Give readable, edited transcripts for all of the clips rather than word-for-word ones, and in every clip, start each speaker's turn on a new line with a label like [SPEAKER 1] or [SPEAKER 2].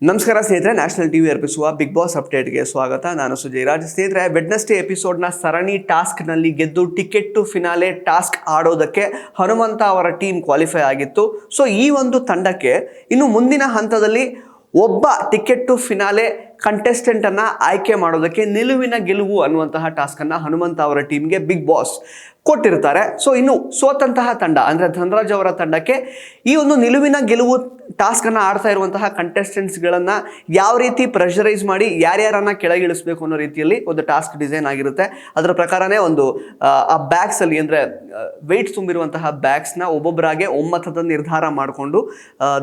[SPEAKER 1] ನಮಸ್ಕಾರ ಸ್ನೇಹಿತರೆ, national TV ಅರ್ಪಿಸುವ ಬಿಗ್ ಬಾಸ್ ಅಪ್ಡೇಟ್ಗೆ ಸ್ವಾಗತ. ನಾನು ಸುಜಯ್ ರಾಜ್. ಸ್ನೇಹಿತರೆ, ವೆಡ್ನೆಸ್ಡೇ ಎಪಿಸೋಡ್ನ ಸರಣಿ ಟಾಸ್ಕ್ನಲ್ಲಿ ಗೆದ್ದು ಟಿಕೆಟ್ ಟು ಫಿನಾಲೆ ಟಾಸ್ಕ್ ಆಡೋದಕ್ಕೆ ಹನುಮಂತ ಅವರ ಟೀಮ್ ಕ್ವಾಲಿಫೈ ಆಗಿತ್ತು. ಸೊ ಈ ಒಂದು ತಂಡಕ್ಕೆ ಇನ್ನು ಮುಂದಿನ ಹಂತದಲ್ಲಿ ಒಬ್ಬ ಟಿಕೆಟ್ ಟು ಫಿನಾಲೆ ಕಂಟೆಸ್ಟೆಂಟನ್ನು ಆಯ್ಕೆ ಮಾಡೋದಕ್ಕೆ ನಿಲುವಿನ ಗೆಲುವು ಅನ್ನುವಂತಹ ಟಾಸ್ಕನ್ನು ಹನುಮಂತ ಅವರ ಟೀಮ್ಗೆ ಬಿಗ್ ಬಾಸ್ ಕೊಟ್ಟಿರ್ತಾರೆ. ಸೊ ಇನ್ನು ಸೋತಂತಹ ತಂಡ ಅಂದರೆ ಧನರಾಜ್ ಅವರ ತಂಡಕ್ಕೆ ಈ ಒಂದು ನಿಲುವಿನ ಗೆಲುವು ಟಾಸ್ಕನ್ನು ಆಡ್ತಾ ಇರುವಂತಹ ಕಂಟೆಸ್ಟೆಂಟ್ಸ್ಗಳನ್ನು ಯಾವ ರೀತಿ ಪ್ರೆಷರೈಸ್ ಮಾಡಿ ಯಾರ್ಯಾರನ್ನ ಕೆಳಗಿಳಿಸ್ಬೇಕು ಅನ್ನೋ ರೀತಿಯಲ್ಲಿ ಒಂದು ಟಾಸ್ಕ್ ಡಿಸೈನ್ ಆಗಿರುತ್ತೆ. ಅದರ ಪ್ರಕಾರನೇ ಒಂದು ಆ ಬ್ಯಾಗ್ಸಲ್ಲಿ ಅಂದರೆ ವೆಯ್ಟ್ ತುಂಬಿರುವಂತಹ ಬ್ಯಾಗ್ಸ್ನ ಒಬ್ಬೊಬ್ಬರಾಗೆ ಒಮ್ಮತದ ನಿರ್ಧಾರ ಮಾಡಿಕೊಂಡು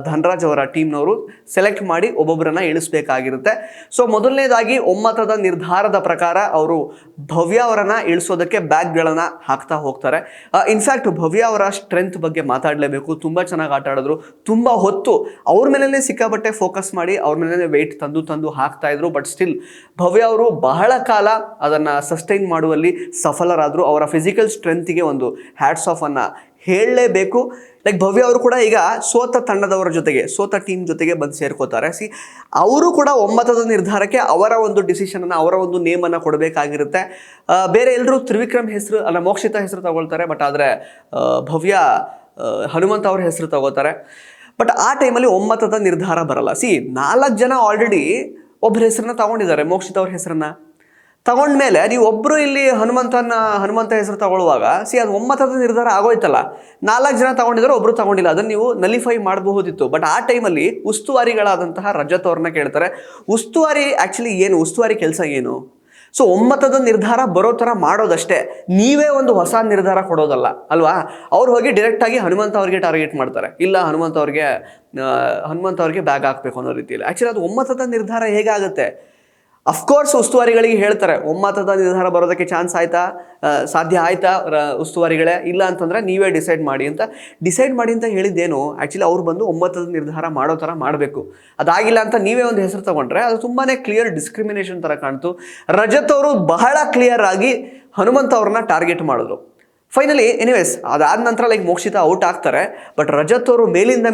[SPEAKER 1] ಧನರಾಜ್ ಅವರ ಟೀಮ್ನವರು ಸೆಲೆಕ್ಟ್ ಮಾಡಿ ಒಬ್ಬೊಬ್ಬರನ್ನ ಇಳಿಸ್ಬೇಕಾಗಿರುತ್ತೆ. ಸೊ ಮೊದಲನೇದಾಗಿ ಒಮ್ಮತದ ನಿರ್ಧಾರದ ಪ್ರಕಾರ ಅವರು ಭವ್ಯ ಅವರನ್ನ ಇಳಿಸೋದಕ್ಕೆ ಬ್ಯಾಗ್ಗಳನ್ನು ಹಾಕ್ತಾ ಹೋಗ್ತಾರೆ. ಇನ್ಫ್ಯಾಕ್ಟ್ ಭವ್ಯ ಅವರ ಸ್ಟ್ರೆಂತ್ ಬಗ್ಗೆ ಮಾತಾಡಲೇಬೇಕು. ತುಂಬ ಚೆನ್ನಾಗಿ ಆಟ ಆಡಿದ್ರು. ತುಂಬ ಹೊತ್ತು ಅವ್ರ ಮೇಲೇ ಸಿಕ್ಕಾಪಟ್ಟೆ ಫೋಕಸ್ ಮಾಡಿ ಅವ್ರ ಮೇಲೇ ವೆಯ್ಟ್ ತಂದು ಹಾಕ್ತಾ ಇದ್ರು. ಬಟ್ ಸ್ಟಿಲ್ ಭವ್ಯ ಅವರು ಬಹಳ ಕಾಲ ಅದನ್ನು ಸಸ್ಟೈನ್ ಮಾಡುವಲ್ಲಿ ಸಫಲರಾದರು. ಅವರ ಫಿಸಿಕಲ್ ಸ್ಟ್ರೆಂತಿಗೆ ಒಂದು ಹ್ಯಾಟ್ಸ್ ಆಫ್ ಅನ್ನು ಹೇಳಲೇಬೇಕು. ಲೈಕ್ ಭವ್ಯ ಅವರು ಕೂಡ ಈಗ ಸೋತ ತಂಡದವರ ಜೊತೆಗೆ, ಸೋತ ಟೀಮ್ ಜೊತೆಗೆ ಬಂದು ಸೇರ್ಕೋತಾರೆ. ಅವರು ಕೂಡ ಒಮ್ಮತದ ನಿರ್ಧಾರಕ್ಕೆ ಅವರ ಒಂದು ಡಿಸಿಷನನ್ನು, ಅವರ ಒಂದು ನೇಮನ್ನು ಕೊಡಬೇಕಾಗಿರುತ್ತೆ. ಬೇರೆ ಎಲ್ಲರೂ ತ್ರಿವಿಕ್ರಮ್ ಹೆಸರು ಅಲ್ಲ ಮೋಕ್ಷಿತ ಹೆಸರು ತಗೊಳ್ತಾರೆ. ಬಟ್ ಆದರೆ ಭವ್ಯ ಹನುಮಂತ ಅವ್ರ ಹೆಸರು ತಗೋತಾರೆ. ಬಟ್ ಆ ಟೈಮಲ್ಲಿ ಒಮ್ಮತದ ನಿರ್ಧಾರ ಬರಲ್ಲ. 4 ಜನ ಆಲ್ರೆಡಿ ಒಬ್ಬರ ಹೆಸರನ್ನ ತಗೊಂಡಿದ್ದಾರೆ, ಮೋಕ್ಷಿತ ಅವ್ರ ಹೆಸರನ್ನ ತಗೊಂಡ್ಮೇಲೆ ನೀವು ಒಬ್ಬರು ಇಲ್ಲಿ ಹನುಮಂತ ಹೆಸರು ತಗೊಳ್ಳುವಾಗ ಅದು ಒಮ್ಮತದ ನಿರ್ಧಾರ ಆಗೋಯ್ತಲ್ಲ. 4 ಜನ ತಗೊಂಡಿದ್ದಾರೆ, ಒಬ್ಬರು ತಗೊಂಡಿಲ್ಲ. ಅದನ್ನು ನೀವು ನಲಿಫೈ ಮಾಡಬಹುದಿತ್ತು. ಬಟ್ ಆ ಟೈಮಲ್ಲಿ ಉಸ್ತುವಾರಿಗಳಾದಂತಹ ರಜತ್ ಅವ್ರನ್ನ ಕೇಳ್ತಾರೆ. ಉಸ್ತುವಾರಿ ಆ್ಯಕ್ಚುಲಿ ಏನು, ಉಸ್ತುವಾರಿ ಕೆಲಸ ಏನು? ಸೊ ಒಮ್ಮತದ ನಿರ್ಧಾರ ಬರೋ ಥರ ಮಾಡೋದಷ್ಟೇ, ನೀವೇ ಒಂದು ಹೊಸ ನಿರ್ಧಾರ ಕೊಡೋದಲ್ಲ ಅಲ್ವಾ. ಅವ್ರು ಹೋಗಿ ಡೈರೆಕ್ಟಾಗಿ ಹನುಮಂತ ಅವ್ರಿಗೆ ಟಾರ್ಗೆಟ್ ಮಾಡ್ತಾರೆ. ಇಲ್ಲ ಹನುಮಂತ ಅವ್ರಿಗೆ ಬ್ಯಾಗ್ ಹಾಕಬೇಕು ಅನ್ನೋ ರೀತಿಯಲ್ಲಿ. ಆ್ಯಕ್ಚುಲಿ ಅದು ಒಮ್ಮತದ ನಿರ್ಧಾರ ಹೇಗಾಗುತ್ತೆ? ಅಫ್ಕೋರ್ಸ್ ಉಸ್ತುವಾರಿಗಳಿಗೆ ಹೇಳ್ತಾರೆ ಒಮ್ಮತದ ನಿರ್ಧಾರ ಬರೋದಕ್ಕೆ ಸಾಧ್ಯ ಆಯ್ತಾ ಉಸ್ತುವಾರಿಗಳೇ, ಇಲ್ಲ ಅಂತಂದರೆ ನೀವೇ ಡಿಸೈಡ್ ಮಾಡಿ ಅಂತ ಹೇಳಿದ್ದೇನು. ಆ್ಯಕ್ಚುಲಿ ಅವ್ರು ಬಂದು ಒಮ್ಮತದ ನಿರ್ಧಾರ ಮಾಡೋ ಥರ ಮಾಡಬೇಕು. ಅದಾಗಿಲ್ಲ ಅಂತ ನೀವೇ ಒಂದು ಹೆಸರು ತಗೊಂಡ್ರೆ ಅದು ತುಂಬಾ ಕ್ಲಿಯರ್ ಡಿಸ್ಕ್ರಿಮಿನೇಷನ್ ಥರ ಕಾಣ್ತು. ರಜತ್ ಅವರು ಬಹಳ ಕ್ಲಿಯರ್ ಆಗಿ ಹನುಮಂತ ಅವ್ರನ್ನ ಟಾರ್ಗೆಟ್ ಮಾಡಿದ್ರು. ಫೈನಲಿ ಎನಿವೇಸ್ ಅದಾದ ನಂತರ ಮೋಕ್ಷಿತ ಔಟ್ ಆಗ್ತಾರೆ. ಬಟ್ ರಜತ್ ಅವರು ಮೇಲಿಂದ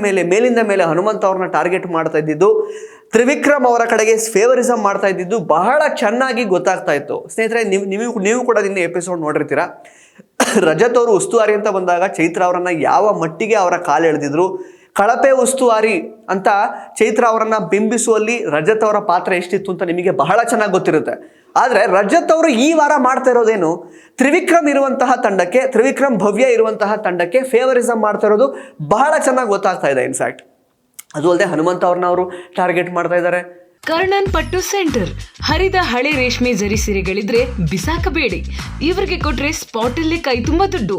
[SPEAKER 1] ಮೇಲೆ ಹನುಮಂತ ಅವ್ರನ್ನ ಟಾರ್ಗೆಟ್ ಮಾಡ್ತಾ ಇದ್ದಿದ್ದು, ತ್ರಿವಿಕ್ರಮ್ ಅವರ ಕಡೆಗೆ ಫೇವರಿಸಮ್ ಮಾಡ್ತಾ ಇದ್ದಿದ್ದು ಬಹಳ ಚೆನ್ನಾಗಿ ಗೊತ್ತಾಗ್ತಾ ಇತ್ತು. ಸ್ನೇಹಿತರೆ, ನೀವು ಕೂಡ ನಿನ್ನೆ ಎಪಿಸೋಡ್ ನೋಡಿರ್ತೀರ. ರಜತ್ ಅವರು ಉಸ್ತುವಾರಿ ಅಂತ ಬಂದಾಗ ಚೈತ್ರ ಅವರನ್ನ ಯಾವ ಮಟ್ಟಿಗೆ ಅವರ ಕಾಲು ಎಳೆದಿದ್ರು. ಕಳಪೆ ಉಸ್ತುವಾರಿ ಅಂತ ಚೈತ್ರ ಅವರನ್ನ ಬಿಂಬಿಸುವಲ್ಲಿ ರಜತ್ ಅವರ ಪಾತ್ರ ಎಷ್ಟಿತ್ತು ಅಂತ ನಿಮಗೆ ಬಹಳ ಚೆನ್ನಾಗಿ ಗೊತ್ತಿರುತ್ತೆ. ಆದರೆ ರಜತ್ ಅವರು ಈ ವಾರ ಮಾಡ್ತಾ ಇರೋದೇನು, ತ್ರಿವಿಕ್ರಮ್ ಭವ್ಯ ಇರುವಂತಹ ತಂಡಕ್ಕೆ ಫೇವರಿಸಮ್ ಮಾಡ್ತಾ ಇರೋದು ಬಹಳ ಚೆನ್ನಾಗಿ ಗೊತ್ತಾಗ್ತಾ ಇದೆ. ಇನ್ಫ್ಯಾಕ್ಟ್ ಅದು ಅಲ್ಲದೆ ಹನುಮಂತ ಅವ್ರನ್ನ ಅವರು ಟಾರ್ಗೆಟ್ ಮಾಡ್ತಾ ಇದ್ದಾರೆ.
[SPEAKER 2] ಕರ್ಣನ್ ಪಟ್ಟು ಸೆಂಟರ್ ಹರಿದ ಹಳೆ ರೇಷ್ಮೆ ಜರಿ ಸೀರೆಗಳಿದ್ರೆ ಬಿಸಾಕಬೇಡಿ. ಇವರಿಗೆ ಕೊಟ್ರೆ ಸ್ಪಾಟ್ ಅಲ್ಲೇ ಕೈ ತುಂಬ ದುಡ್ಡು.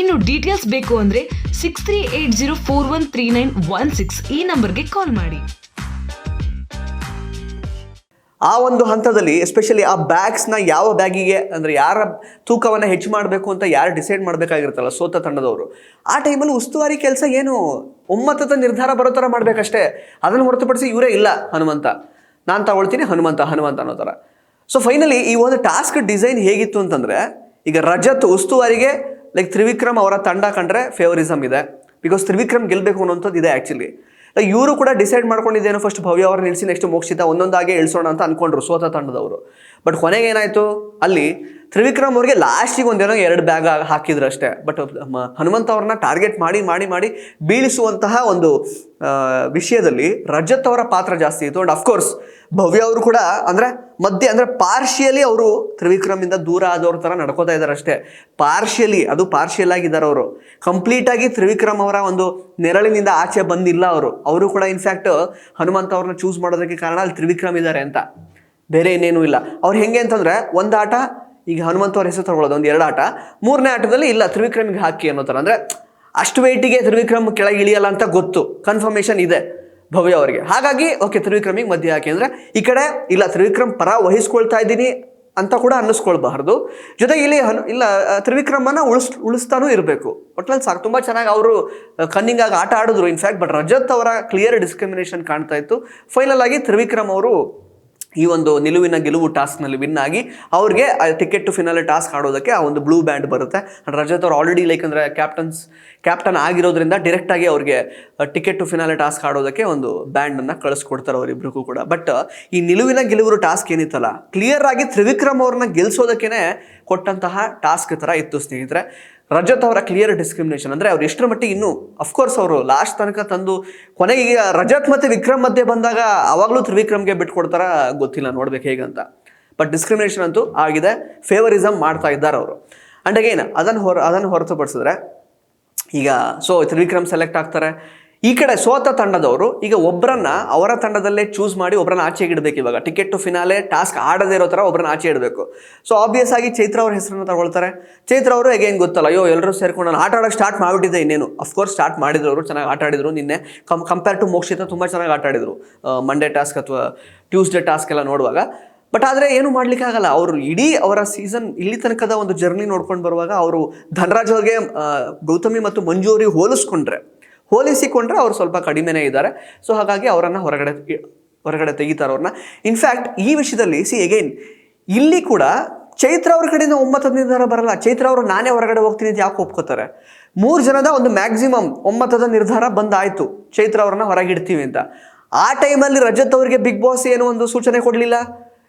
[SPEAKER 2] ಇನ್ನು ಡೀಟೇಲ್ಸ್ ಬೇಕು ಅಂದ್ರೆ 6380413916 ಈ ನಂಬರ್ಗೆ ಕಾಲ್ ಮಾಡಿ.
[SPEAKER 1] ಆ ಒಂದು ಹಂತದಲ್ಲಿ ಎಸ್ಪೆಷಲಿ ಆ ಬ್ಯಾಗ್ಸ್ನ ಯಾವ ಬ್ಯಾಗಿಗೆ ಅಂದರೆ ಯಾರ ತೂಕವನ್ನು ಹೆಚ್ಚು ಮಾಡಬೇಕು ಅಂತ ಯಾರು ಡಿಸೈಡ್ ಮಾಡಬೇಕಾಗಿರುತ್ತಲ್ಲ ಸೋತ ತಂಡದವರು, ಆ ಟೈಮಲ್ಲಿ ಉಸ್ತುವಾರಿ ಕೆಲಸ ಏನು, ಒಮ್ಮತದ ನಿರ್ಧಾರ ಬರೋ ಥರ ಮಾಡಬೇಕಷ್ಟೇ. ಅದನ್ನು ಹೊರತುಪಡಿಸಿ ಇವರೇ ಇಲ್ಲ ಹನುಮಂತ, ನಾನು ತಗೊಳ್ತೀನಿ ಹನುಮಂತ ಅನ್ನೋ ಥರ. ಸೊ ಫೈನಲಿ ಈ ಒಂದು ಟಾಸ್ಕ್ ಡಿಸೈನ್ ಹೇಗಿತ್ತು ಅಂತಂದರೆ, ಈಗ ರಜತ್ ಉಸ್ತುವಾರಿಗೆ ತ್ರಿವಿಕ್ರಮ್ ಅವರ ತಂಡ ಕಂಡ್ರೆ ಫೇವರಿಸಮ್ ಇದೆ. ಬಿಕಾಸ್ ತ್ರಿವಿಕ್ರಮ್ ಗೆಲ್ಲಬೇಕು ಅನ್ನೋಂಥದ್ದು ಇದೆ. ಆ್ಯಕ್ಚುಲಿ ಇವರು ಕೂಡ ಡಿಸೈಡ್ ಮಾಡ್ಕೊಂಡಿದ್ದೇನೋ ಫಸ್ಟ್ ಭವ್ಯ ಅವ್ರನ್ನ ನಿಲ್ಲಿಸಿ ನೆಕ್ಸ್ಟ್ ಮೋಕ್ಷಿತ ಒಂದೊಂದಾಗೆ ಇಳಿಸೋಣ ಅಂತ ಅಂದ್ಕೊಂಡ್ರು ಸೋತ ತಂಡದವರು. ಬಟ್ ಕೊನೆಗೆ ಏನಾಯಿತು, ಅಲ್ಲಿ ತ್ರಿವಿಕ್ರಮ್ ಅವ್ರಿಗೆ ಲಾಸ್ಟಿಗೆ ಒಂದೇನೋ 2 ಬ್ಯಾಗ್ ಹಾಕಿದ್ರು ಅಷ್ಟೇ. ಬಟ್ ಹನುಮಂತ ಅವ್ರನ್ನ ಟಾರ್ಗೆಟ್ ಮಾಡಿ ಬೀಳಿಸುವಂತಹ ಒಂದು ವಿಷಯದಲ್ಲಿ ರಜತ್ ಅವರ ಪಾತ್ರ ಜಾಸ್ತಿ ಇತ್ತು. ಆ್ಯಂಡ್ ಅಫ್ಕೋರ್ಸ್ ಭವ್ಯ ಅವರು ಕೂಡ ಅಂದರೆ ಪಾರ್ಷಿಯಲಿ ಅವರು ತ್ರಿವಿಕ್ರಮಿಂದ ದೂರ ಆದವ್ರ ಥರ ನಡ್ಕೋತಾ ಇದ್ದಾರೆ ಅಷ್ಟೇ. ಪಾರ್ಷಿಯಲ್ ಆಗಿದ್ದಾರೆ ಅವರು. ಕಂಪ್ಲೀಟಾಗಿ ತ್ರಿವಿಕ್ರಮ್ ಅವರ ಒಂದು ನೆರಳಿನಿಂದ ಆಚೆ ಬಂದಿಲ್ಲ ಅವರು ಕೂಡ. ಇನ್ಫ್ಯಾಕ್ಟ್ ಹನುಮಂತ ಅವ್ರನ್ನ ಚೂಸ್ ಮಾಡೋದಕ್ಕೆ ಕಾರಣ ಅಲ್ಲಿ ತ್ರಿವಿಕ್ರಮ್ ಇದ್ದಾರೆ ಅಂತ, ಬೇರೆ ಇನ್ನೇನೂ ಇಲ್ಲ. ಅವ್ರು ಹೆಂಗೆ ಅಂತಂದರೆ ಒಂದು ಆಟ ಈಗ ಹನುಮಂತ ಅವ್ರ ಹೆಸರು ತಗೊಳ್ಳೋದು, ಒಂದು 2 ಆಟ, 3ನೇ ಆಟದಲ್ಲಿ ಇಲ್ಲ ತ್ರಿವಿಕ್ರಮಿಗೆ ಹಾಕಿ ಅನ್ನೋ ಥರ. ಅಂದರೆ ಅಷ್ಟು ವೆಯ್ಟಿಗೆ ತ್ರಿವಿಕ್ರಮ್ ಕೆಳಗೆ ಇಳಿಯಲ್ಲ ಅಂತ ಗೊತ್ತು, ಕನ್ಫರ್ಮೇಷನ್ ಇದೆ ಭವ್ಯ ಅವರಿಗೆ. ಹಾಗಾಗಿ ಓಕೆ ತ್ರಿವಿಕ್ರಮಿಗೆ ಮಧ್ಯೆ ಹಾಕಿ ಅಂದರೆ ಈ ಕಡೆ ಇಲ್ಲ ತ್ರಿವಿಕ್ರಮ್ ಪರ ವಹಿಸ್ಕೊಳ್ತಾ ಇದ್ದೀನಿ ಅಂತ ಕೂಡ ಅನ್ನಿಸ್ಕೊಳ್ಬಾರ್ದು. ಜೊತೆಗೆ ಇಲ್ಲಿ ಇಲ್ಲ ತ್ರಿವಿಕ್ರಮನ್ನು ಉಳಿಸ್ತಾನೂ ಇರಬೇಕು. ಒಟ್ನಲ್ಲಿ ಸಾಕು, ತುಂಬ ಚೆನ್ನಾಗಿ ಅವರು ಕನ್ನಿಂಗ್ ಆಗಿ ಆಟ ಆಡಿದ್ರು ಇನ್ಫ್ಯಾಕ್ಟ್. ಬಟ್ ರಜತ್ ಅವರ ಕ್ಲಿಯರ್ ಡಿಸ್ಕ್ರಿಮಿನೇಷನ್ ಕಾಣ್ತಾ ಇತ್ತು. ಫೈನಲ್ ಆಗಿ ತ್ರಿವಿಕ್ರಮ್ ಅವರು ಈ ಒಂದು ನಿಲುವಿನ ಗೆಲುವು ಟಾಸ್ಕ್ನಲ್ಲಿ ವಿನ್ ಆಗಿ ಅವ್ರಿಗೆ ಟಿಕೆಟ್ ಟು ಫಿನಾಲೆ ಟಾಸ್ಕ್ ಆಡೋದಕ್ಕೆ ಆ ಒಂದು ಬ್ಲೂ ಬ್ಯಾಂಡ್ ಬರುತ್ತೆ. ಆ್ಯಂಡ್ ರಜತ್ ಅವ್ರು ಆಲ್ರೆಡಿ ಲೈಕ್ ಅಂದರೆ ಕ್ಯಾಪ್ಟನ್ ಆಗಿರೋದ್ರಿಂದ ಡೈರೆಕ್ಟಾಗಿ ಅವ್ರಿಗೆ ಟಿಕೆಟ್ ಟು ಫಿನಾಲೆ ಟಾಸ್ಕ್ ಆಡೋದಕ್ಕೆ ಒಂದು ಬ್ಯಾಂಡನ್ನು ಕಳಿಸ್ಕೊಡ್ತಾರೆ ಅವರಿಬ್ರಿಗೂ ಕೂಡ. ಬಟ್ ಈ ನಿಲುವಿನ ಗೆಲುವು ಟಾಸ್ಕ್ ಏನಿತ್ತಲ್ಲ, ಕ್ಲಿಯರ್ ಆಗಿ ತ್ರಿವಿಕ್ರಮ್ ಅವ್ರನ್ನ ಗೆಲ್ಸೋದಕ್ಕೇ ಕೊಟ್ಟಂತಹ ಟಾಸ್ಕ್ ಥರ ಇತ್ತು ಸ್ನೇಹಿತರೆ. ರಜತ್ ಅವರ ಕ್ಲಿಯರ್ ಡಿಸ್ಕ್ರಿಮಿನೇಷನ್ ಅಂದರೆ ಅವ್ರು ಎಷ್ಟರ ಮಟ್ಟಿಗೆ ಇನ್ನೂ ಅಫ್ಕೋರ್ಸ್ ಅವರು ಲಾಸ್ಟ್ ತನಕ ತಂದು ಕೊನೆಗೆ ಈಗ ರಜತ್ ಮತ್ತು ವಿಕ್ರಮ್ ಮಧ್ಯೆ ಬಂದಾಗ ಅವಾಗಲೂ ತ್ರಿವಿಕ್ರಮ್ಗೆ ಬಿಟ್ಕೊಡ್ತಾರ ಗೊತ್ತಿಲ್ಲ, ನೋಡ್ಬೇಕು ಹೇಗಂತ. ಬಟ್ ಡಿಸ್ಕ್ರಿಮಿನೇಷನ್ ಅಂತೂ ಆಗಿದೆ, ಫೇವರಿಸಮ್ ಮಾಡ್ತಾ ಇದ್ದಾರೆ ಅವರು. ಆ್ಯಂಡ್ ಅಗೈನ್ ಅದನ್ನು ಹೊರತುಪಡಿಸಿದ್ರೆ ಈಗ ತ್ರಿವಿಕ್ರಮ್ ಸೆಲೆಕ್ಟ್ ಆಗ್ತಾರೆ. ಈ ಕಡೆ ಸೋತ ತಂಡದವರು ಈಗ ಒಬ್ಬರನ್ನ ಅವರ ತಂಡದಲ್ಲೇ ಚೂಸ್ ಮಾಡಿ ಒಬ್ಬರನ್ನ ಆಚೆಗೆ ಇಡಬೇಕು. ಇವಾಗ ಟಿಕೆಟ್ ಟು ಫಿನಾಲೆ ಟಾಸ್ಕ್ ಆಡದೇ ಇರೋ ಥರ ಒಬ್ಬರನ್ನ ಆಚೆ ಇಡಬೇಕು. ಸೊ ಆಬ್ವಿಯಸ್ ಆಗಿ ಚೈತ್ರ ಅವ್ರ ಹೆಸರನ್ನು ತಗೊಳ್ತಾರೆ. ಚೈತ್ರ ಅವರು ಹೇಗೆ ಗೊತ್ತಲ್ಲ, ಅಯ್ಯೋ ಎಲ್ಲರೂ ಸೇರ್ಕೊಂಡು ನಾನು ಆಟ ಆಡೋಕ್ಕೆ ಸ್ಟಾರ್ಟ್ ಮಾಡಿಬಿಟ್ಟಿದ್ದೆ. ಇನ್ನೇನು ಅಫ್ಕೋರ್ಸ್ ಸ್ಟಾರ್ಟ್ ಮಾಡಿದ್ರು, ಅವರು ಚೆನ್ನಾಗಿ ಆಟ ಆಡಿದ್ರು. ನಿನ್ನೆ ಕಂಪೇರ್ ಟು ಮೋಕ್ಷಿತ ತುಂಬ ಚೆನ್ನಾಗಿ ಆಟ ಆಡಿದ್ರು ಮಂಡೇ ಟಾಸ್ಕ್ ಅಥವಾ ಟ್ಯೂಸ್ಡೇ ಟಾಸ್ಕ್ ಎಲ್ಲ ನೋಡುವಾಗ. ಬಟ್ ಆದರೆ ಏನು ಮಾಡಲಿಕ್ಕಾಗಲ್ಲ, ಅವರು ಇಡೀ ಅವರ ಸೀಸನ್ ಇಲ್ಲಿ ತನಕದ ಒಂದು ಜರ್ನಿ ನೋಡ್ಕೊಂಡು ಬರುವಾಗ ಅವರು ಧನರಾಜ್ ಅವ್ರಿಗೆ ಗೌತಮಿ ಮತ್ತು ಮಂಜು ಅವರಿಗೆ ಹೋಲಿಸಿಕೊಂಡ್ರೆ ಅವ್ರು ಸ್ವಲ್ಪ ಕಡಿಮೆನೇ ಇದ್ದಾರೆ. ಸೊ ಹಾಗಾಗಿ ಅವರನ್ನು ಹೊರಗಡೆ ತೆಗಿತಾರೆ ಅವ್ರನ್ನ. ಇನ್ಫ್ಯಾಕ್ಟ್ ಈ ವಿಷಯದಲ್ಲಿ ಅಗೈನ್ ಇಲ್ಲಿ ಕೂಡ ಚೈತ್ರ ಅವ್ರ ಕಡೆಯಿಂದ ಒಮ್ಮತದ ನಿರ್ಧಾರ ಬರಲ್ಲ. ಚೈತ್ರ ಅವರು ನಾನೇ ಹೊರಗಡೆ ಹೋಗ್ತೀನಿ ಅಂತ ಯಾಕೆ ಒಪ್ಕೋತಾರೆ? 3 ಜನದ ಒಂದು ಮ್ಯಾಕ್ಸಿಮಮ್ ಒಮ್ಮತದ ನಿರ್ಧಾರ ಬಂದಾಯಿತು, ಚೈತ್ರ ಅವ್ರನ್ನ ಹೊರಗಿಡ್ತೀವಿ ಅಂತ. ಆ ಟೈಮಲ್ಲಿ ರಜತ್ ಅವರಿಗೆ ಬಿಗ್ ಬಾಸ್ ಏನು ಒಂದು ಸೂಚನೆ ಕೊಡಲಿಲ್ಲ,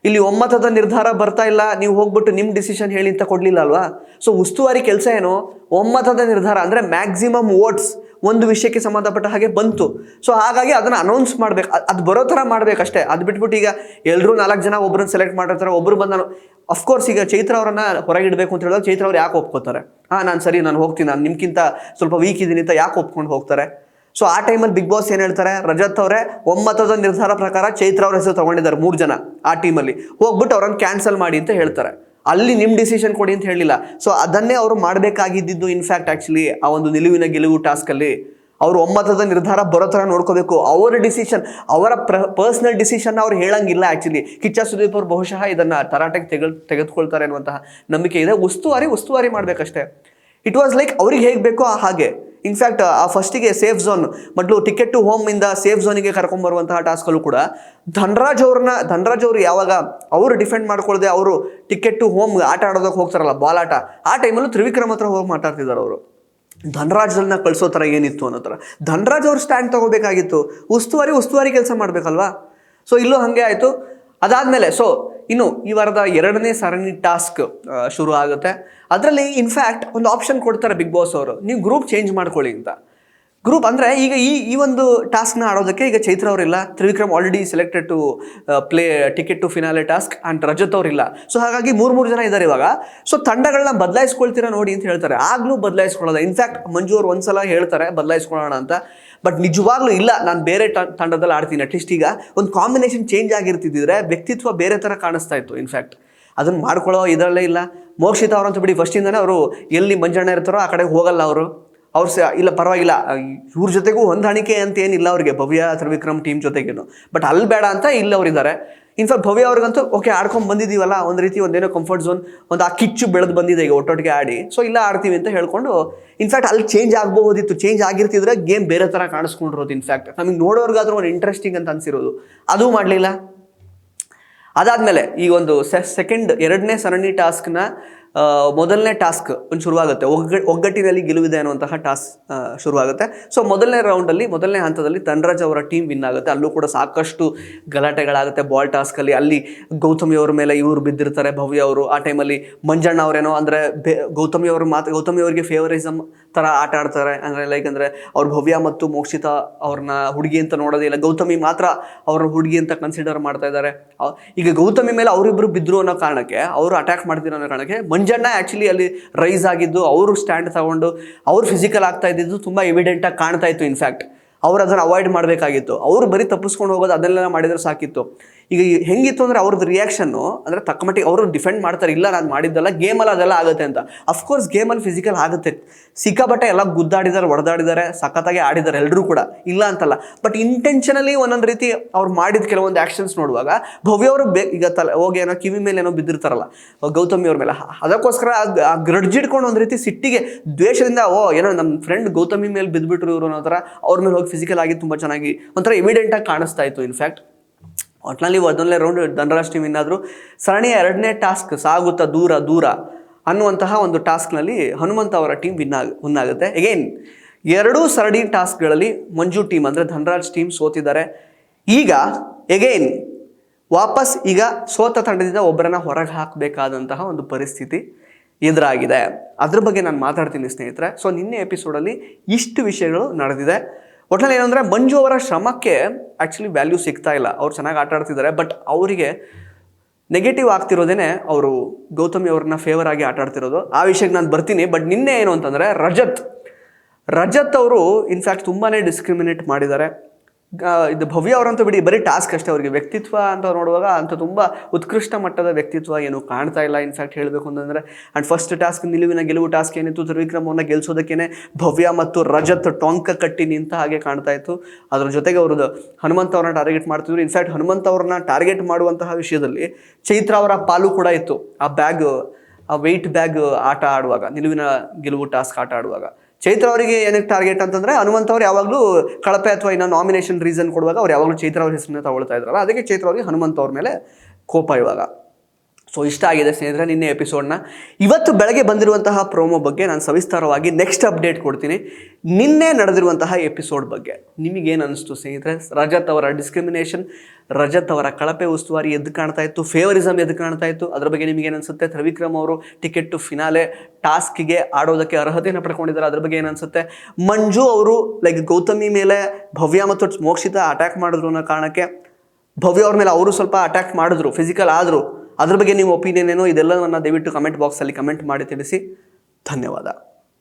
[SPEAKER 1] ಇಲ್ಲಿ ಒಮ್ಮತದ ನಿರ್ಧಾರ ಬರ್ತಾ ಇಲ್ಲ, ನೀವು ಹೋಗ್ಬಿಟ್ಟು ನಿಮ್ಮ ಡಿಸಿಷನ್ ಹೇಳಿ ಅಂತ ಕೊಡಲಿಲ್ಲ ಅಲ್ವಾ? ಸೊ ಉಸ್ತುವಾರಿ ಕೆಲಸ ಏನು? ಒಮ್ಮತದ ನಿರ್ಧಾರ ಅಂದರೆ ಮ್ಯಾಕ್ಸಿಮಮ್ ವೋಟ್ಸ್ ಒಂದು ವಿಷಯಕ್ಕೆ ಸಂಬಂಧಪಟ್ಟ ಹಾಗೆ ಬಂತು. ಸೊ ಹಾಗಾಗಿ ಅದನ್ನು ಅನೌನ್ಸ್ ಮಾಡ್ಬೇಕು, ಅದು ಬರೋ ಥರ ಮಾಡ್ಬೇಕಷ್ಟೇ. ಅದು ಬಿಟ್ಬಿಟ್ಟು ಈಗ ಎಲ್ಲರೂ 4 ಜನ ಒಬ್ಬರನ್ನ ಸೆಲೆಕ್ಟ್ ಮಾಡಿರ್ತಾರೆ, ಒಬ್ಬರು ಬಂದು ಅಫ್ಕೋರ್ಸ್ ಈಗ ಚೈತ್ರ ಅವರನ್ನು ಹೊರಗಿಡಬೇಕು ಅಂತ ಹೇಳಿದಾಗ ಚೈತ್ರ ಅವ್ರು ಯಾಕೆ ಒಪ್ಕೋತಾರೆ? ನಾನು ಹೋಗ್ತೀನಿ, ನಾನು ನಿಮ್ಗಿಂತ ಸ್ವಲ್ಪ ವೀಕ್ ಇದ್ದೀನಿ ಅಂತ ಯಾಕೆ ಒಪ್ಕೊಂಡು ಹೋಗ್ತಾರೆ? ಸೊ ಆ ಟೈಮಲ್ಲಿ ಬಿಗ್ ಬಾಸ್ ಏನು ಹೇಳ್ತಾರೆ, ರಜತ್ ಅವರೇ ಒಮ್ಮತದ ನಿರ್ಧಾರ ಪ್ರಕಾರ ಚೈತ್ರ ಅವ್ರ ಹೆಸರು ತಗೊಂಡಿದ್ದಾರೆ 3 ಜನ ಆ ಟೀಮಲ್ಲಿ, ಹೋಗ್ಬಿಟ್ಟು ಅವ್ರನ್ನ ಕ್ಯಾನ್ಸಲ್ ಮಾಡಿ ಅಂತ ಹೇಳ್ತಾರೆ. ಅಲ್ಲಿ ನಿಮ್ಮ ಡಿಸಿಷನ್ ಕೊಡಿ ಅಂತ ಹೇಳಿಲ್ಲ. ಸೊ ಅದನ್ನೇ ಅವರು ಮಾಡಬೇಕಾಗಿದ್ದು. ಇನ್ಫ್ಯಾಕ್ಟ್ ಆ್ಯಕ್ಚುಲಿ ಆ ಒಂದು ನಿಲುವಿನ ಗೆಲುವು ಟಾಸ್ಕಲ್ಲಿ ಅವರು ಒಮ್ಮತದ ನಿರ್ಧಾರ ಬರೋ ಥರ ನೋಡ್ಕೋಬೇಕು. ಅವರ ಡಿಸಿಷನ್, ಅವರ ಪರ್ಸ್ನಲ್ ಡಿಸಿಷನ್ ಅವ್ರು ಹೇಳಂಗಿಲ್ಲ. ಆ್ಯಕ್ಚುಲಿ ಕಿಚ್ಚ ಸುದೀಪ್ ಅವರು ಬಹುಶಃ ಇದನ್ನು ತರಾಟೆಗೆ ತೆಗೆದುಕೊಳ್ತಾರೆ ಅನ್ನುವಂತಹ ನಂಬಿಕೆ ಇದೆ. ಉಸ್ತುವಾರಿ ಮಾಡಬೇಕಷ್ಟೇ. ಇಟ್ ವಾಸ್ ಲೈಕ್ ಅವ್ರಿಗೆ ಹೇಗೆ ಬೇಕೋ ಹಾಗೆ. ಇನ್ಫ್ಯಾಕ್ಟ್ ಆ ಫಸ್ಟಿಗೆ ಸೇಫ್ ಝೋನ್ ಮೊದಲು ಟಿಕೆಟ್ ಟು ಹೋಮಿಂದ ಸೇಫ್ ಝೋನಿಗೆ ಕರ್ಕೊಂಬರುವಂತಹ ಟಾಸ್ಕಲ್ಲೂ ಕೂಡ ಧನರಾಜ್ ಅವರು ಯಾವಾಗ ಅವರು ಡಿಫೆಂಡ್ ಮಾಡ್ಕೊಳ್ಳದೆ ಅವರು ಟಿಕೆಟ್ ಟು ಹೋಮ್ ಆಟ ಆಡೋದಕ್ಕೆ ಹೋಗ್ತಾರಲ್ಲ, ಬಾಲ್ ಆಟ, ಆ ಟೈಮಲ್ಲೂ ತ್ರಿವಿಕ್ರಮ್ ಹತ್ರ ಹೋಗಿ ಮಾತಾಡ್ತಿದ್ದಾರೆ ಅವರು. ಧನರಾಜ್ನ ಕಳಿಸೋ ಥರ ಏನಿತ್ತು ಅನ್ನೋ ಥರ ಧನರಾಜ್ ಅವ್ರು ಸ್ಟ್ಯಾಂಡ್ ತಗೋಬೇಕಾಗಿತ್ತು. ಉಸ್ತುವಾರಿ ಕೆಲಸ ಮಾಡಬೇಕಲ್ವಾ? ಸೊ ಇಲ್ಲೂ ಹಾಗೆ ಆಯಿತು. ಅದಾದಮೇಲೆ ಇನ್ನು ಈ ವಾರದ 2ನೇ ಸರಣಿ ಟಾಸ್ಕ್ ಶುರು ಆಗುತ್ತೆ. ಅದರಲ್ಲಿ ಇನ್ಫ್ಯಾಕ್ಟ್ ಒಂದು ಆಪ್ಷನ್ ಕೊಡ್ತಾರೆ ಬಿಗ್ ಬಾಸ್ ಅವರು, ನೀವು ಗ್ರೂಪ್ ಚೇಂಜ್ ಮಾಡ್ಕೊಳ್ಳಿ ಅಂತ. ಗ್ರೂಪ್ ಅಂದರೆ ಈಗ ಈ ಒಂದು ಟಾಸ್ಕ್ನ ಆಡೋದಕ್ಕೆ ಈಗ ಚೈತ್ರ ಅವರಿಲ್ಲ, Trivikram already selected to play ticket to finale task, and Rajat ಅವರಿಲ್ಲ. ಸೊ ಹಾಗಾಗಿ 3 ಜನ ಇದ್ದಾರೆ ಇವಾಗ. ಸೊ ತಂಡಗಳನ್ನ ಬದಲಾಯಿಸ್ಕೊಳ್ತೀರಾ ನೋಡಿ ಅಂತ ಹೇಳ್ತಾರೆ. ಆಗಲೂ ಬದಲಾಯಿಸ್ಕೊಳ್ಳೋದು. ಇನ್ಫ್ಯಾಕ್ಟ್ ಮಂಜು ಅವರು ಒಂದ್ಸಲ ಹೇಳ್ತಾರೆ ಬದಲಾಯಿಸ್ಕೊಳ್ಳೋಣ ಅಂತ, ಬಟ್ ನಿಜವಾಗ್ಲೂ ಇಲ್ಲ, ನಾನು ಬೇರೆ ತಂಡದಲ್ಲಿ ಆಡ್ತೀನಿ. ಅಟ್ಲೀಸ್ಟ್ ಈಗ ಒಂದು ಕಾಂಬಿನೇಷನ್ ಚೇಂಜ್ ಆಗಿರ್ತಿದ್ದಿದ್ರೆ ವ್ಯಕ್ತಿತ್ವ ಬೇರೆ ಥರ ಕಾಣಿಸ್ತಾ ಇತ್ತು. ಇನ್ಫ್ಯಾಕ್ಟ್ ಅದನ್ನು ಮಾಡ್ಕೊಳ್ಳೋ ಇದರಲ್ಲೇ ಇಲ್ಲ. ಮೋಕ್ಷಿತ ಅವರಂತ ಬಿಡಿ, ಫಸ್ಟಿಂದನೇ ಅವರು ಎಲ್ಲಿ ಮಂಜಣ್ಣ ಇರ್ತಾರೋ ಆ ಕಡೆಗೆ ಹೋಗಲ್ಲ ಅವರು ಇಲ್ಲ ಪರವಾಗಿಲ್ಲ, ಇವ್ರ ಜೊತೆಗೂ ಹೊಂದಾಣಿಕೆ ಅಂತ ಏನಿಲ್ಲ ಅವ್ರಿಗೆ, ಭವ್ಯ ತ್ರಿವಿಕ್ರಮ್ ಟೀಮ್ ಜೊತೆಗೇನು. ಬಟ್ ಅಲ್ಲಿ ಬೇಡ ಅಂತ ಇಲ್ಲಿ ಅವರಿದ್ದಾರೆ. ಇನ್ಫ್ಯಾಕ್ಟ್ ಭವ್ಯ ಅವ್ರಿಗಂತೂ ಓಕೆ ಆಡ್ಕೊಂಡು ಬಂದಿದ್ದೀವಲ್ಲ, ಒಂದು ರೀತಿ ಒಂದೇನೋ ಕಂಫರ್ಟ್ ಝೋನ್, ಒಂದು ಆ ಕಿಚ್ಚು ಬೆಳೆದು ಬಂದಿದೆ ಈಗ ಒಟ್ಟೊಟ್ಟಿಗೆ ಆಡಿ. ಸೊ ಇಲ್ಲ ಆಡ್ತೀವಿ ಅಂತ ಹೇಳ್ಕೊಂಡು ಇನ್ಫ್ಯಾಕ್ಟ್ ಅಲ್ಲಿ ಚೇಂಜ್ ಆಗಬಹುದಿತ್ತು. ಚೇಂಜ್ ಆಗಿರ್ತಿದ್ರೆ ಗೇಮ್ ಬೇರೆ ಥರ ಕಾಣಿಸ್ಕೊಂಡಿರೋದು. ಇನ್ಫ್ಯಾಕ್ಟ್ ನಮಗೆ ನೋಡೋರ್ಗಾದ್ರೂ ಒಂದು ಇಂಟ್ರೆಸ್ಟಿಂಗ್ ಅಂತ ಅನಿಸಿರೋದು, ಅದೂ ಮಾಡಲಿಲ್ಲ. ಅದಾದಮೇಲೆ ಈ ಒಂದು 2ನೇ ಸರಣಿ ಟಾಸ್ಕ್ನ ಮೊದಲನೇ ಟಾಸ್ಕ್ ಒಂದು ಶುರುವಾಗುತ್ತೆ. ಒಗ್ಗಟ್ಟಿನಲ್ಲಿ ಗೆಲುವಿದೆ ಅನ್ನುವಂತಹ ಟಾಸ್ಕ್ ಶುರುವಾಗುತ್ತೆ. ಸೊ ಮೊದಲನೇ ಹಂತದಲ್ಲಿ ಧನರಾಜ್ ಅವರ ಟೀಮ್ ವಿನ್ ಆಗುತ್ತೆ. ಅಲ್ಲೂ ಕೂಡ ಸಾಕಷ್ಟು ಗಲಾಟೆಗಳಾಗುತ್ತೆ ಬಾಲ್ ಟಾಸ್ಕಲ್ಲಿ. ಅಲ್ಲಿ ಗೌತಮಿ ಅವ್ರ ಮೇಲೆ ಇವರು ಬಿದ್ದಿರ್ತಾರೆ, ಭವ್ಯ ಅವರು. ಆ ಟೈಮಲ್ಲಿ ಮಂಜಣ್ಣ ಅವರೇನೋ ಅಂದರೆ ಗೌತಮಿ ಅವರಿಗೆ ಫೇವರಿಸಮ್ ಥರ ಆಟ ಆಡ್ತಾರೆ. ಅಂದರೆ ಅವ್ರು ಭವ್ಯ ಮತ್ತು ಮೋಕ್ಷಿತ ಅವ್ರನ್ನ ಹುಡುಗಿ ಅಂತ ನೋಡೋದೇ ಇಲ್ಲ, ಗೌತಮಿ ಮಾತ್ರ ಅವ್ರನ್ನ ಹುಡುಗಿ ಅಂತ ಕನ್ಸಿಡರ್ ಮಾಡ್ತಾ ಇದ್ದಾರೆ. ಈಗ ಗೌತಮಿ ಮೇಲೆ ಅವರಿಬ್ಬರು ಬಿದ್ದರು ಅನ್ನೋ ಕಾರಣಕ್ಕೆ, ಅವರು ಅಟ್ಯಾಕ್ ಮಾಡ್ತಿರೋ ಅನ್ನೋ ಕಾರಣಕ್ಕೆ ಮಂಜಣ್ಣ ಆ್ಯಕ್ಚುಲಿ ಅಲ್ಲಿ ರೈಸ್ ಆಗಿದ್ದು, ಅವರು ಸ್ಟ್ಯಾಂಡ್ ತಗೊಂಡು ಅವ್ರು ಫಿಸಿಕಲ್ ಆಗ್ತಾ ಇದ್ದಿದ್ದು ತುಂಬ ಎವಿಡೆಂಟಾಗಿ ಕಾಣ್ತಾ ಇತ್ತು. ಇನ್ಫ್ಯಾಕ್ಟ್ ಅವ್ರು ಅದನ್ನು ಅವಾಯ್ಡ್ ಮಾಡಬೇಕಾಗಿತ್ತು. ಅವರು ಬರೀ ತಪ್ಪಿಸ್ಕೊಂಡು ಹೋಗೋದು ಅದನ್ನೆಲ್ಲ ಮಾಡಿದ್ರೆ ಸಾಕಿತ್ತು. ಈಗ ಹೆಂಗಿತ್ತು ಅಂದರೆ ಅವ್ರದ್ದು ರಿಯಾಕ್ಷನ್ನು ಅಂದರೆ ತಕ್ಕಮಟ್ಟಿಗೆ ಅವರು ಡಿಫೆಂಡ್ ಮಾಡ್ತಾರೆ, ಇಲ್ಲ ನಾನು ಮಾಡಿದ್ದಲ್ಲ, ಗೇಮಲ್ಲಿ ಅದೆಲ್ಲ ಆಗುತ್ತೆ ಅಂತ. ಅಫ್ಕೋರ್ಸ್ ಗೇಮಲ್ಲಿ ಫಿಸಿಕಲ್ ಆಗುತ್ತೆ, ಸಿಕ್ಕಾಬಟ್ಟೆ ಎಲ್ಲ ಗುದ್ದಾಡಿದ್ದಾರೆ, ಹೊಡೆದಾಡಿದ್ದಾರೆ, ಸಖತ್ತಾಗಿ ಆಡಿದ್ದಾರೆ ಎಲ್ಲರೂ ಕೂಡ, ಇಲ್ಲ ಅಂತಲ್ಲ. ಬಟ್ ಇಂಟೆನ್ಷನಲಿ ಒಂದೊಂದು ರೀತಿ ಅವ್ರು ಮಾಡಿದ ಕೆಲವೊಂದು ಆ್ಯಕ್ಷನ್ಸ್ ನೋಡುವಾಗ ಭವ್ಯ ಅವರು ಈಗ ಹೋಗಿ ಏನೋ ಕಿವಿ ಮೇಲೆ ಏನೋ ಬಿದ್ದಿರ್ತಾರಲ್ಲ ಗೌತಮಿ ಅವ್ರ ಮೇಲೆ, ಅದಕ್ಕೋಸ್ಕರ ಆ ಗ್ರಡ್ಜಿಡ್ಕೊಂಡು ಒಂದು ರೀತಿ ಸಿಟ್ಟಿಗೆ ದ್ವೇಷದಿಂದ ಏನೋ ನಮ್ಮ ಫ್ರೆಂಡ್ ಗೌತಮಿ ಮೇಲೆ ಬಿದ್ದುಬಿಟ್ರು ಇವರು ಅನ್ನೋ ಥರ ಅವ್ರ ಮೇಲೆ ಹೋಗಿ ಫಿಸಿಕಲ್ ಆಗಿ ತುಂಬ ಚೆನ್ನಾಗಿ ಒಂಥರ ಎವಿಡೆಂಟಾಗಿ ಕಾಣಿಸ್ತಾ ಇತ್ತು. ಇನ್ಫ್ಯಾಕ್ಟ್ ಒಟ್ಟಿನಲ್ಲಿ ಮೊದಲನೇ ರೌಂಡ್ ಧನರಾಜ್ ಟೀಮ್ ಇನ್ನಾದರೂ ಸರಣಿಯ 2ನೇ ಟಾಸ್ಕ್ ಸಾಗುತ್ತಾ ದೂರ ಅನ್ನುವಂತಹ ಒಂದು ಟಾಸ್ಕ್ನಲ್ಲಿ ಹನುಮಂತ ಅವರ ಟೀಮ್ ವಿನ್ ಆಗುತ್ತೆ. ಎಗೈನ್ ಎರಡೂ ಸರಣಿ ಟಾಸ್ಕ್ಗಳಲ್ಲಿ ಮಂಜು ಟೀಮ್ ಅಂದರೆ ಧನರಾಜ್ ಟೀಮ್ ಸೋತಿದ್ದಾರೆ. ಈಗ ಎಗೈನ್ ವಾಪಸ್ ಈಗ ಸೋತ ತಂಡದಿಂದ ಒಬ್ಬರನ್ನ ಹೊರಗೆ ಹಾಕಬೇಕಾದಂತಹ ಒಂದು ಪರಿಸ್ಥಿತಿ ಎದುರಾಗಿದೆ. ಅದ್ರ ಬಗ್ಗೆ ನಾನು ಮಾತಾಡ್ತೀನಿ ಸ್ನೇಹಿತರೆ. ಸೊ ನಿನ್ನೆ ಎಪಿಸೋಡಲ್ಲಿ ಇಷ್ಟು ವಿಷಯಗಳು ನಡೆದಿದೆ. ಒಟ್ಟಿನಲ್ಲಿ ಏನಂದರೆ ಮಂಜು ಅವರ ಶ್ರಮಕ್ಕೆ ಆ್ಯಕ್ಚುಲಿ ವ್ಯಾಲ್ಯೂ ಸಿಗ್ತಾ ಇಲ್ಲ. ಅವ್ರು ಚೆನ್ನಾಗಿ ಆಟ ಆಡ್ತಿದ್ದಾರೆ, ಬಟ್ ಅವರಿಗೆ ನೆಗೆಟಿವ್ ಆಗ್ತಿರೋದೇನೆ ಅವರು ಗೌತಮಿ ಅವ್ರನ್ನ ಫೇವರ್ ಆಗಿ ಆಟ ಆಡ್ತಿರೋದು. ಆ ವಿಷಯಕ್ಕೆ ನಾನು ಬರ್ತೀನಿ. ಬಟ್ ನಿನ್ನೆ ಏನು ಅಂತಂದರೆ ರಜತ್ ಅವರು ಇನ್ಫ್ಯಾಕ್ಟ್ ತುಂಬಾ ಡಿಸ್ಕ್ರಿಮಿನೇಟ್ ಮಾಡಿದ್ದಾರೆ. ಇದು ಭವ್ಯ ಅವರಂತೂ ಬಿಡಿ, ಬರೀ ಟಾಸ್ಕ್ ಅಷ್ಟೇ. ಅವರಿಗೆ ವ್ಯಕ್ತಿತ್ವ ಅಂತ ನೋಡುವಾಗ ಅಂತ ತುಂಬ ಉತ್ಕೃಷ್ಟ ಮಟ್ಟದ ವ್ಯಕ್ತಿತ್ವ ಏನು ಕಾಣ್ತಾ ಇಲ್ಲ. ಇನ್ಫ್ಯಾಕ್ಟ್ ಹೇಳಬೇಕು ಅಂತಂದರೆ ಆ್ಯಂಡ್ ಫಸ್ಟ್ ಟಾಸ್ಕ್ ನಿಲುವಿನ ಗೆಲುವು ಟಾಸ್ಕ್ ಏನಿತ್ತು, ತ್ರಿವಿಕ್ರಮವನ್ನು ಗೆಲ್ಲಿಸೋದಕ್ಕೇನೆ ಭವ್ಯ ಮತ್ತು ರಜತ್ ಟೊಂಕ ಕಟ್ಟಿ ನಿಂತ ಹಾಗೆ ಕಾಣ್ತಾ ಇತ್ತು. ಅದರ ಜೊತೆಗೆ ಅವ್ರದ್ದು ಹನುಮಂತ ಅವ್ರನ್ನ ಟಾರ್ಗೆಟ್ ಮಾಡ್ತಿದ್ರು. ಇನ್ಫ್ಯಾಕ್ಟ್ ಹನುಮಂತ ಅವ್ರನ್ನ ಟಾರ್ಗೆಟ್ ಮಾಡುವಂತಹ ವಿಷಯದಲ್ಲಿ ಚೈತ್ರ ಅವರ ಪಾಲು ಕೂಡ ಇತ್ತು. ಆ ವೆಯ್ಟ್ ಬ್ಯಾಗ್ ಆಟ ಆಡುವಾಗ, ನಿಲುವಿನ ಗೆಲುವು ಟಾಸ್ಕ್ ಆಟ ಆಡುವಾಗ ಚೈತ್ರ ಅವರಿಗೆ ಏನಕ್ಕೆ ಟಾರ್ಗೆಟ್ ಅಂತಂದರೆ ಹನುಮಂತ ಅವ್ರು ಯಾವಾಗಲೂ ಕಳಪೆ ಅಥವಾ ಇನ್ನೂ ನಾಮಿನೇಷನ್ ರೀಸನ್ ಕೊಡುವಾಗ ಅವ್ರು ಯಾವಾಗಲೂ ಚೈತ್ರ ಅವ್ರ ಹೆಸರನ್ನ ತಗೊಳ್ತಾ ಇದ್ರಲ್ಲ, ಅದಕ್ಕೆ ಚೈತ್ರ ಅವರಿಗೆ ಹನುಮಂತ ಅವ್ರ ಮೇಲೆ ಕೋಪ ಇವಾಗ. ಸೊ ಇಷ್ಟ ಆಗಿದೆ ಸ್ನೇಹಿತರೆ ನಿನ್ನೆ ಎಪಿಸೋಡ್ನ. ಇವತ್ತು ಬೆಳಗ್ಗೆ ಬಂದಿರುವಂತಹ ಪ್ರೋಮೋ ಬಗ್ಗೆ ನಾನು ಸವಿಸ್ತಾರವಾಗಿ ನೆಕ್ಸ್ಟ್ ಅಪ್ಡೇಟ್ ಕೊಡ್ತೀನಿ. ನಿನ್ನೆ ನಡೆದಿರುವಂತಹ ಎಪಿಸೋಡ್ ಬಗ್ಗೆ ನಿಮಗೇನು ಅನಿಸ್ತು ಸ್ನೇಹಿತರೆ? ರಜತ್ ಅವರ ಡಿಸ್ಕ್ರಿಮಿನೇಷನ್, ರಜತ್ ಅವರ ಕಳಪೆ ಉಸ್ತುವಾರಿ ಎದ್ದು ಕಾಣ್ತಾ ಇತ್ತು, ಫೇವರಿಸಮ್ ಎದ್ದು ಕಾಣ್ತಾ ಇತ್ತು. ಅದ್ರ ಬಗ್ಗೆ ನಿಮಗೇನು ಅನಿಸುತ್ತೆ? ತ್ರಿವಿಕ್ರಮ್ ಅವರು ಟಿಕೆಟ್ ಟು ಫಿನಾಲೆ ಟಾಸ್ಕ್ಗೆ ಆಡೋದಕ್ಕೆ ಅರ್ಹತೆಯನ್ನು ಪಡ್ಕೊಂಡಿದ್ದಾರೆ, ಅದ್ರ ಬಗ್ಗೆ ಏನು ಅನಿಸುತ್ತೆ? ಮಂಜು ಅವರು ಗೌತಮಿ ಮೇಲೆ ಭವ್ಯ ಮತ್ತು ಮೋಕ್ಷಿತ ಅಟ್ಯಾಕ್ ಮಾಡಿದ್ರು ಅನ್ನೋ ಕಾರಣಕ್ಕೆ ಭವ್ಯ ಅವ್ರ ಮೇಲೆ ಅವರು ಸ್ವಲ್ಪ ಅಟ್ಯಾಕ್ ಮಾಡಿದ್ರು, ಫಿಸಿಕಲ್ ಆದರು. ಅದ್ರ ಬಗ್ಗೆ ನಿಮ್ಮ ಒಪಿನಿಯನ್ ಏನು? ಇದೆಲ್ಲವನ್ನು ದಯವಿಟ್ಟು ಕಮೆಂಟ್ ಬಾಕ್ಸಲ್ಲಿ ಕಮೆಂಟ್ ಮಾಡಿ ತಿಳಿಸಿ. ಧನ್ಯವಾದ.